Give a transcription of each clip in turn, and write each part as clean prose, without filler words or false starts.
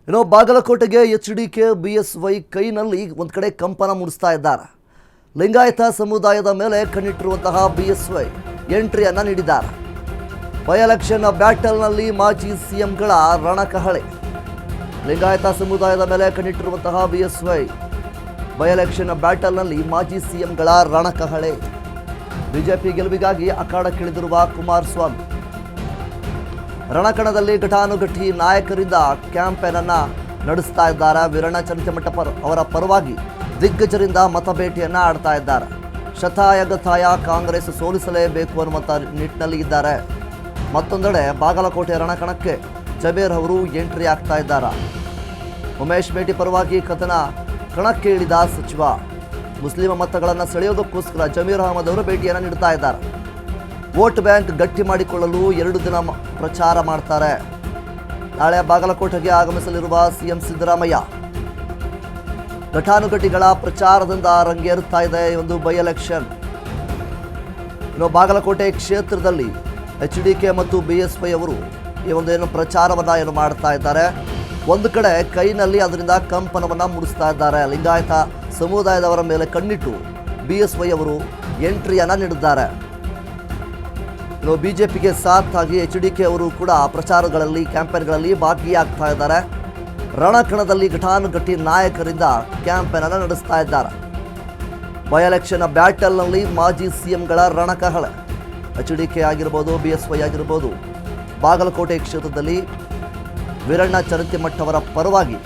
ಇನ್ನು ಬಾಗಲಕೋಟೆಗೆ HDK BSY ಕೈನಲ್ಲಿ ಒಂದು ಕಡೆ ಕಂಪನ ಮೂಡಿಸ್ತಾ ಇದ್ದಾರೆ. ಲಿಂಗಾಯತ ಸಮುದಾಯದ ಮೇಲೆ ಕಣ್ಣಿಟ್ಟಿರುವಂತಹ ಬಿಎಸ್ವೈ ಎಂಟ್ರಿಯನ್ನು ನೀಡಿದ್ದಾರೆ. ಬೈ ಎಲೆಕ್ಷನ್ ಬ್ಯಾಟಲ್ನಲ್ಲಿ ಮಾಜಿ ಸಿಎಂಗಳ ರಣಕಹಳೆ. ಲಿಂಗಾಯತ ಸಮುದಾಯದ ಮೇಲೆ ಕಣ್ಣಿಟ್ಟಿರುವಂತಹ ಬಿಎಸ್ವೈ ಬೈ ಎಲೆಕ್ಷನ್ ಬ್ಯಾಟಲ್ನಲ್ಲಿ ಮಾಜಿ ಸಿಎಂಗಳ ರಣಕಹಳೆ. ಬಿಜೆಪಿ ಗೆಲುವಿಗಾಗಿ ಅಖಾಡಕ್ಕಿಳಿದಿರುವ ಕುಮಾರಸ್ವಾಮಿ ರಣಕಣದಲ್ಲಿ ಘಟಾನುಘಟಿ ನಾಯಕರಿಂದ ಕ್ಯಾಂಪೇನ್ ಅನ್ನು ನಡೆಸ್ತಾ ಇದ್ದಾರೆ. ವೀರಣ್ಣ ಚನ್ನತಿಮಠ ಅವರ ಪರವಾಗಿ ದಿಗ್ಗಜರಿಂದ ಮತಬೇಟೆಯನ್ನು ಆಡ್ತಾ ಇದ್ದಾರೆ. ಶತಾಯಗತಾಯ ಕಾಂಗ್ರೆಸ್ ಸೋಲಿಸಲೇಬೇಕು ಅನ್ನುವಂಥ ನಿಟ್ಟಿನಲ್ಲಿ ಇದ್ದಾರೆ. ಮತ್ತೊಂದೆಡೆ ಬಾಗಲಕೋಟೆ ರಣಕಣಕ್ಕೆ ಜಬೀರ್ ಅವರು ಎಂಟ್ರಿ ಆಗ್ತಾ ಇದ್ದಾರೆ. ಉಮೇಶ್ ಮೇಟಿ ಪರವಾಗಿ ಕಣಕ್ಕೆ ಇಳಿದ ಸಚಿವ. ಮುಸ್ಲಿಂ ಮತಗಳನ್ನು ಸೆಳೆಯೋದಕ್ಕೋಸ್ಕರ ಜಮೀರ್ ಅಹಮದ್ ಅವರು ಭೇಟಿಯನ್ನು ನೀಡ್ತಾ ಇದ್ದಾರೆ. ವೋಟ್ ಬ್ಯಾಂಕ್ ಗಟ್ಟಿ ಮಾಡಿಕೊಳ್ಳಲು 2 ದಿನ ಪ್ರಚಾರ ಮಾಡ್ತಾರೆ. ನಾಳೆ ಬಾಗಲಕೋಟೆಗೆ ಆಗಮಿಸಲಿರುವ ಸಿಎಂ ಸಿದ್ದರಾಮಯ್ಯ ಘಟಾನುಘಟಿಗಳ ಪ್ರಚಾರದಿಂದ ರಂಗೇರುತ್ತಾ ಇದೆ ಒಂದು ಬೈ ಎಲೆಕ್ಷನ್. ಇನ್ನು ಬಾಗಲಕೋಟೆ ಕ್ಷೇತ್ರದಲ್ಲಿ ಎಚ್ಡಿಕೆ ಮತ್ತು ಬಿಎಸ್ವೈ ಅವರು ಈ ಒಂದು ಪ್ರಚಾರವನ್ನು ಮಾಡ್ತಾ ಇದ್ದಾರೆ. ಒಂದು ಕಡೆ ಕೈನಲ್ಲಿ ಅದರಿಂದ ಕಂಪನವನ್ನು ಮೂಡಿಸ್ತಾ ಇದ್ದಾರೆ. ಲಿಂಗಾಯತ ಸಮುದಾಯದವರ ಮೇಲೆ ಕಣ್ಣಿಟ್ಟು ಬಿಎಸ್ವೈ ಅವರು ಎಂಟ್ರಿಯನ್ನು ನೀಡಿದ್ದಾರೆ. ಇನ್ನು ಬಿಜೆಪಿಗೆ ಸಾಥ್ ಆಗಿ ಎಚ್ಡಿಕೆ ಅವರು ಕೂಡ ಪ್ರಚಾರಗಳಲ್ಲಿ ಕ್ಯಾಂಪೇನ್ಗಳಲ್ಲಿ ಭಾಗಿಯಾಗ್ತಾ ಇದ್ದಾರೆ. ರಣಕಣದಲ್ಲಿ ಘಟಾನುಘಟಿ ನಾಯಕರಿಂದ ಕ್ಯಾಂಪೇನ್ ಅನ್ನು ನಡೆಸ್ತಾ ಇದ್ದಾರೆ. ಬೈ ಎಲೆಕ್ಷನ್ ಬ್ಯಾಟಲ್ನಲ್ಲಿ ಮಾಜಿ ಸಿಎಂಗಳ ರಣಕಹಳೆ. ಎಚ್ಡಿಕೆ ಆಗಿರ್ಬೋದು, ಬಿಎಸ್ವೈ ಆಗಿರ್ಬೋದು, ಬಾಗಲಕೋಟೆ ಕ್ಷೇತ್ರದಲ್ಲಿ ವೀರಣ್ಣ ಚನ್ನತಿಮಠ ಅವರ ಪರವಾಗಿ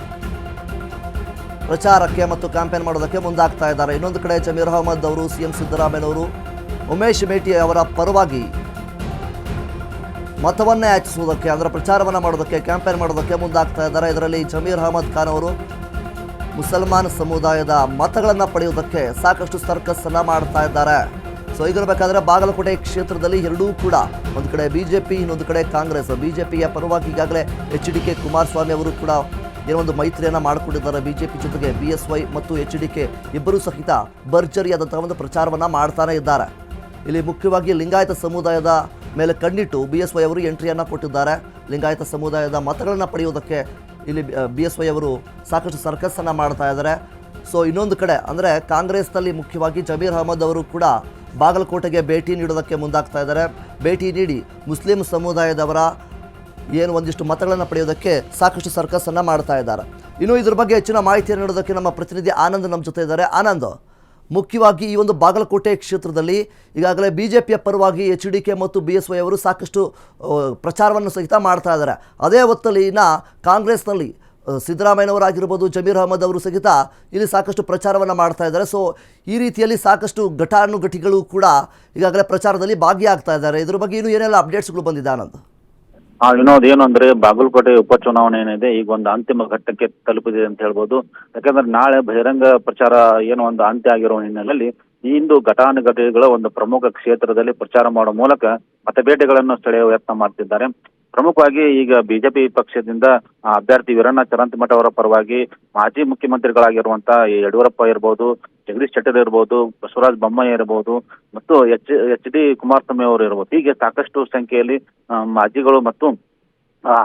ಪ್ರಚಾರಕ್ಕೆ ಮತ್ತು ಕ್ಯಾಂಪೇನ್ ಮಾಡೋದಕ್ಕೆ ಮುಂದಾಗ್ತಾ ಇದ್ದಾರೆ. ಇನ್ನೊಂದು ಕಡೆ ಜಮೀರ್ ಅಹಮದ್ ಅವರು, ಸಿಎಂ ಸಿದ್ದರಾಮಯ್ಯನವರು ಉಮೇಶ್ ಮೇಟಿ ಅವರ ಪರವಾಗಿ ಮತವನ್ನೇ ಯಾಚಿಸುವುದಕ್ಕೆ, ಅದರ ಪ್ರಚಾರವನ್ನು ಮಾಡೋದಕ್ಕೆ, ಕ್ಯಾಂಪೇನ್ ಮಾಡೋದಕ್ಕೆ ಮುಂದಾಗ್ತಾ ಇದ್ದಾರೆ. ಇದರಲ್ಲಿ ಜಮೀರ್ ಅಹಮದ್ ಖಾನ್ ಅವರು ಮುಸಲ್ಮಾನ್ ಸಮುದಾಯದ ಮತಗಳನ್ನು ಪಡೆಯುವುದಕ್ಕೆ ಸಾಕಷ್ಟು ಸರ್ಕಸ್ ಅನ್ನು ಮಾಡ್ತಾ ಇದ್ದಾರೆ. ಸೊ ಹೀಗಿರಬೇಕಾದ್ರೆ ಬಾಗಲಕೋಟೆ ಕ್ಷೇತ್ರದಲ್ಲಿ ಎರಡೂ ಕೂಡ, ಒಂದು ಕಡೆ ಬಿಜೆಪಿ, ಇನ್ನೊಂದು ಕಡೆ ಕಾಂಗ್ರೆಸ್. ಬಿಜೆಪಿಯ ಪರವಾಗಿ ಈಗಾಗಲೇ ಎಚ್ಡಿಕೆ ಕುಮಾರಸ್ವಾಮಿ ಅವರು ಕೂಡ ಒಂದು ಮೈತ್ರಿಯನ್ನು ಮಾಡಿಕೊಂಡಿದ್ದಾರೆ. ಬಿಜೆಪಿ ಜೊತೆಗೆ ಬಿಎಸ್ವೈ ಮತ್ತು ಎಚ್ಡಿಕೆ ಇಬ್ಬರೂ ಸಹಿತ ಭರ್ಜರಿಯಾದಂತಹ ಒಂದು ಪ್ರಚಾರವನ್ನು ಮಾಡ್ತಾನೆ ಇದ್ದಾರೆ. ಇಲ್ಲಿ ಮುಖ್ಯವಾಗಿ ಲಿಂಗಾಯತ ಸಮುದಾಯದ ಮೇಲೆ ಕಣ್ಣಿಟ್ಟು ಬಿಎಸ್ವೈ ಅವರು ಎಂಟ್ರಿಯನ್ನು ಕೊಟ್ಟಿದ್ದಾರೆ. ಲಿಂಗಾಯತ ಸಮುದಾಯದ ಮತಗಳನ್ನು ಪಡೆಯುವುದಕ್ಕೆ ಇಲ್ಲಿ ಬಿಎಸ್ವೈ ಅವರು ಸಾಕಷ್ಟು ಸರ್ಕಸ್ಸನ್ನು ಮಾಡ್ತಾ ಇದ್ದಾರೆ. ಸೊ ಇನ್ನೊಂದು ಕಡೆ ಅಂದರೆ ಕಾಂಗ್ರೆಸ್ನಲ್ಲಿ ಮುಖ್ಯವಾಗಿ ಜಮೀರ್ ಅಹಮದ್ ಅವರು ಕೂಡ ಬಾಗಲಕೋಟೆಗೆ ಭೇಟಿ ನೀಡೋದಕ್ಕೆ ಮುಂದಾಗ್ತಾ ಇದ್ದಾರೆ. ಭೇಟಿ ನೀಡಿ ಮುಸ್ಲಿಂ ಸಮುದಾಯದವರ ಒಂದಿಷ್ಟು ಮತಗಳನ್ನು ಪಡೆಯೋದಕ್ಕೆ ಸಾಕಷ್ಟು ಸರ್ಕಸ್ಸನ್ನು ಮಾಡ್ತಾ ಇದ್ದಾರೆ. ಇನ್ನು ಇದ್ರ ಬಗ್ಗೆ ಹೆಚ್ಚಿನ ಮಾಹಿತಿಯನ್ನು ನೀಡೋದಕ್ಕೆ ನಮ್ಮ ಪ್ರತಿನಿಧಿ ಆನಂದ್ ನಮ್ಮ ಜೊತೆ ಇದ್ದಾರೆ. ಆನಂದ್, ಮುಖ್ಯವಾಗಿ ಈ ಒಂದು ಬಾಗಲಕೋಟೆ ಕ್ಷೇತ್ರದಲ್ಲಿ ಈಗಾಗಲೇ ಬಿಜೆಪಿಯ ಪರವಾಗಿ ಎಚ್ಡಿಕೆ ಮತ್ತು ಬಿಎಸ್ವೈ ಅವರು ಸಾಕಷ್ಟು ಪ್ರಚಾರವನ್ನು ಸಹಿತ ಮಾಡ್ತಾ ಇದ್ದಾರೆ. ಅದೇ ಹೊತ್ತಲ್ಲಿ ಕಾಂಗ್ರೆಸ್ನಲ್ಲಿ ಸಿದ್ದರಾಮಯ್ಯನವರಾಗಿರ್ಬೋದು, ಜಮೀರ್ ಅಹಮದ್ ಅವರು ಸಹಿತ ಇಲ್ಲಿ ಸಾಕಷ್ಟು ಪ್ರಚಾರವನ್ನು ಮಾಡ್ತಾ ಇದ್ದಾರೆ. ಸೊ ಈ ರೀತಿಯಲ್ಲಿ ಸಾಕಷ್ಟು ಘಟಾನುಘಟಿಗಳು ಕೂಡ ಈಗಾಗಲೇ ಪ್ರಚಾರದಲ್ಲಿ ಭಾಗಿಯಾಗ್ತಾ ಇದ್ದಾರೆ. ಇದ್ರ ಬಗ್ಗೆ ಇನ್ನೂ ಏನೆಲ್ಲ ಅಪ್ಡೇಟ್ಸ್ಗಳು ಬಂದಿದೆ ಆನಂದ್? ವಿನೋದ್, ಏನು ಅಂದ್ರೆ ಬಾಗಲಕೋಟೆ ಉಪಚುನಾವಣೆ ಏನಿದೆ ಈಗ ಒಂದು ಅಂತಿಮ ಘಟ್ಟಕ್ಕೆ ತಲುಪಿದೆ ಅಂತ ಹೇಳ್ಬೋದು. ಯಾಕಂದ್ರೆ ನಾಳೆ ಬಹಿರಂಗ ಪ್ರಚಾರ ಒಂದು ಅಂತ್ಯ ಆಗಿರೋ ಹಿನ್ನೆಲೆಯಲ್ಲಿ ಇಂದು ಘಟಾನುಘಟಿಗಳ ಒಂದು ಪ್ರಮುಖ ಕ್ಷೇತ್ರದಲ್ಲಿ ಪ್ರಚಾರ ಮಾಡುವ ಮೂಲಕ ಮತಬೇಟೆಗಳನ್ನು ಸೆಳೆಯುವ ಯತ್ನ ಮಾಡ್ತಿದ್ದಾರೆ. ಪ್ರಮುಖವಾಗಿ ಈಗ ಬಿಜೆಪಿ ಪಕ್ಷದಿಂದ ಅಭ್ಯರ್ಥಿ ವೀರಣ್ಣ ಚನ್ನತಿಮಠ ಅವರ ಪರವಾಗಿ ಮಾಜಿ ಮುಖ್ಯಮಂತ್ರಿಗಳಾಗಿರುವಂತಹ ಯಡಿಯೂರಪ್ಪ ಇರ್ಬೋದು, ಜಗದೀಶ್ ಶೆಟ್ಟರ್ ಇರ್ಬೋದು, ಬಸವರಾಜ ಬೊಮ್ಮಾಯಿ ಇರಬಹುದು ಮತ್ತು ಎಚ್ ಡಿ ಕುಮಾರಸ್ವಾಮಿ ಅವರು ಇರ್ಬೋದು. ಹೀಗೆ ಸಾಕಷ್ಟು ಸಂಖ್ಯೆಯಲ್ಲಿ ಮಾಜಿಗಳು ಮತ್ತು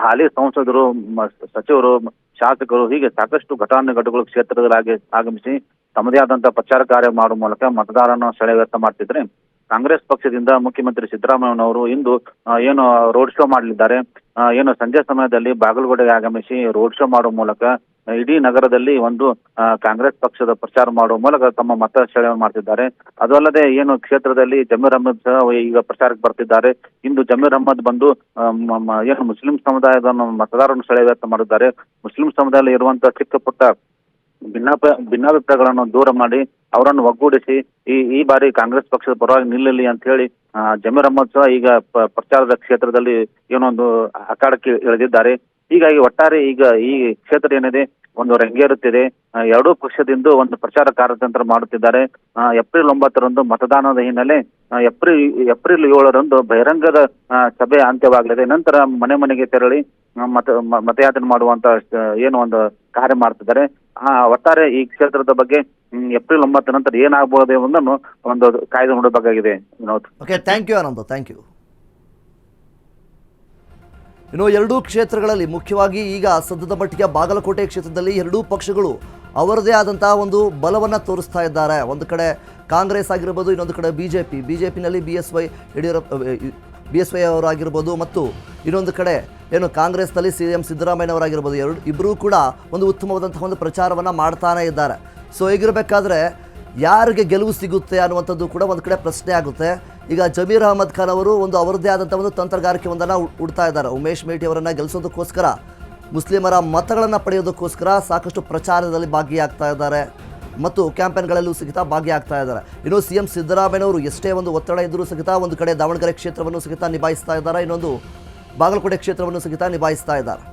ಹಾಲಿ ಸಂಸದರು, ಸಚಿವರು, ಶಾಸಕರು, ಹೀಗೆ ಸಾಕಷ್ಟು ಘಟಾನುಘಟಿಗಳು ಕ್ಷೇತ್ರದಲ್ಲಿ ಆಗಮಿಸಿ ತಮ್ಮದೇ ಆದಂತಹ ಪ್ರಚಾರ ಕಾರ್ಯ ಮಾಡುವ ಮೂಲಕ ಮತದಾರನ ಸೆಳೆಯುವ ಯತ್ನ ಮಾಡ್ತಿದ್ರೆ, ಕಾಂಗ್ರೆಸ್ ಪಕ್ಷದಿಂದ ಮುಖ್ಯಮಂತ್ರಿ ಸಿದ್ದರಾಮಯ್ಯನವರು ಇಂದು ರೋಡ್ ಶೋ ಮಾಡಲಿದ್ದಾರೆ. ಸಂಜೆ ಸಮಯದಲ್ಲಿ ಬಾಗಲಕೋಟೆಗೆ ಆಗಮಿಸಿ ರೋಡ್ ಶೋ ಮಾಡುವ ಮೂಲಕ ಇಡೀ ನಗರದಲ್ಲಿ ಒಂದು ಕಾಂಗ್ರೆಸ್ ಪಕ್ಷದ ಪ್ರಚಾರ ಮಾಡುವ ಮೂಲಕ ತಮ್ಮ ಮತ ಸೆಳೆಯುವ ಮಾಡ್ತಿದ್ದಾರೆ. ಅದು ಅಲ್ಲದೆ ಕ್ಷೇತ್ರದಲ್ಲಿ ಜಮೀರ್ ಅಹಮದ್ ಸಹ ಈಗ ಪ್ರಚಾರಕ್ಕೆ ಬರ್ತಿದ್ದಾರೆ. ಇಂದು ಜಮೀರ್ ಅಹಮದ್ ಬಂದು ಮುಸ್ಲಿಂ ಸಮುದಾಯದ ಮತದಾರರನ್ನು ಸೆಳೆಯುವ ಯತ್ನ ಮಾಡಿದ್ದಾರೆ. ಮುಸ್ಲಿಂ ಸಮುದಾಯದಲ್ಲಿ ಇರುವಂತಹ ಚಿಕ್ಕ ಪುಟ್ಟ ಭಿನ್ನಾಭಿಪ್ರಾಯಗಳನ್ನು ದೂರ ಮಾಡಿ ಅವರನ್ನು ಒಗ್ಗೂಡಿಸಿ ಈ ಬಾರಿ ಕಾಂಗ್ರೆಸ್ ಪಕ್ಷದ ಪರವಾಗಿ ನಿಲ್ಲಲಿ ಅಂತ ಹೇಳಿ ಜಮೀರ್ ಅಹಮದ್ ಸಹ ಈಗ ಪ್ರಚಾರದ ಕ್ಷೇತ್ರದಲ್ಲಿ ಒಂದು ಅಖಾಡಕ್ಕೆ ಇಳಿದಿದ್ದಾರೆ. ಹೀಗಾಗಿ ಒಟ್ಟಾರೆ ಈಗ ಈ ಕ್ಷೇತ್ರ ಏನಿದೆ ಒಂದು ರಂಗೇರುತ್ತಿದೆ. ಎರಡೂ ಪಕ್ಷದಿಂದ ಒಂದು ಪ್ರಚಾರ ಕಾರ್ಯತಂತ್ರ ಮಾಡುತ್ತಿದ್ದಾರೆ. ಏಪ್ರಿಲ್ 9ರಂದು ಮತದಾನದ ಹಿನ್ನೆಲೆ ಏಪ್ರಿಲ್ 7ರಂದು ಬಹಿರಂಗದ ಸಭೆ ಅಂತ್ಯವಾಗಲಿದೆ. ನಂತರ ಮನೆ ಮನೆಗೆ ತೆರಳಿ ಮತಯಾಚನೆ ಮಾಡುವಂತ ಒಂದು ಕಾರ್ಯ ಮಾಡ್ತಿದ್ದಾರೆ. ಒಟ್ಟಾರೆ ಈ ಕ್ಷೇತ್ರದ ಬಗ್ಗೆ ಏಪ್ರಿಲ್ 9 ನಂತರ ಏನಾಗಬಹುದು ಎಂಬುದನ್ನು ಒಂದು ಕಾಯ್ದೆ ನೋಡಬೇಕಾಗಿದೆ. Vinod, okay, thank you Anand, thank you. ಇನ್ನು ಎರಡೂ ಕ್ಷೇತ್ರಗಳಲ್ಲಿ ಮುಖ್ಯವಾಗಿ ಈಗ ಸದ್ಯದ ಮಟ್ಟಿಗೆ ಬಾಗಲಕೋಟೆ ಕ್ಷೇತ್ರದಲ್ಲಿ ಎರಡೂ ಪಕ್ಷಗಳು ಅವರದೇ ಆದಂತಹ ಒಂದು ಬಲವನ್ನು ತೋರಿಸ್ತಾ ಇದ್ದಾರೆ. ಒಂದು ಕಡೆ ಕಾಂಗ್ರೆಸ್ ಆಗಿರ್ಬೋದು, ಇನ್ನೊಂದು ಕಡೆ ಬಿಜೆಪಿನಲ್ಲಿ ಬಿ ಎಸ್ ವೈ ಅವರಾಗಿರ್ಬೋದು, ಮತ್ತು ಇನ್ನೊಂದು ಕಡೆ ಏನು ಕಾಂಗ್ರೆಸ್ನಲ್ಲಿ CM ಸಿದ್ದರಾಮಯ್ಯನವರಾಗಿರ್ಬೋದು, ಇಬ್ಬರೂ ಕೂಡ ಒಂದು ಉತ್ತಮವಾದಂತಹ ಒಂದು ಪ್ರಚಾರವನ್ನು ಮಾಡ್ತಾನೇ ಇದ್ದಾರೆ. ಸೊ ಹೀಗಿರಬೇಕಾದ್ರೆ ಯಾರಿಗೆ ಗೆಲುವು ಸಿಗುತ್ತೆ ಅನ್ನುವಂಥದ್ದು ಕೂಡ ಒಂದು ಕಡೆ ಪ್ರಶ್ನೆ ಆಗುತ್ತೆ. ಈಗ ಜಮೀರ್ ಅಹಮದ್ ಖಾನ್ ಅವರು ಅವರದ್ದೇ ಆದಂಥ ಒಂದು ತಂತ್ರಗಾರಿಕೆ ಒಂದನ್ನು ಹುಡ್ತಾ ಇದ್ದಾರೆ. ಉಮೇಶ್ ಮೇಟಿ ಅವರನ್ನು ಗೆಲ್ಲಿಸೋದಕ್ಕೋಸ್ಕರ, ಮುಸ್ಲಿಮರ ಮತಗಳನ್ನು ಪಡೆಯೋದಕ್ಕೋಸ್ಕರ ಸಾಕಷ್ಟು ಪ್ರಚಾರದಲ್ಲಿ ಭಾಗಿಯಾಗ್ತಾ ಇದ್ದಾರೆ ಮತ್ತು ಕ್ಯಾಂಪೇನ್ಗಳಲ್ಲೂ ಸಹಿತ ಭಾಗಿಯಾಗ್ತಾ ಇದ್ದಾರೆ. ಇನ್ನು CM ಸಿದ್ದರಾಮಯ್ಯನವರು ಎಷ್ಟೇ ಒಂದು ಒತ್ತಡ ಇದ್ದರೂ ಸಹಿತ ಒಂದು ಕಡೆ ದಾವಣಗೆರೆ ಕ್ಷೇತ್ರವನ್ನು ಸಹಿತ ನಿಭಾಯಿಸ್ತಾ ಇದ್ದಾರೆ, ಇನ್ನೊಂದು ಬಾಗಲಕೋಟೆ ಕ್ಷೇತ್ರವನ್ನು ಸಹಿತ ನಿಭಾಯಿಸ್ತಾ ಇದ್ದಾರೆ.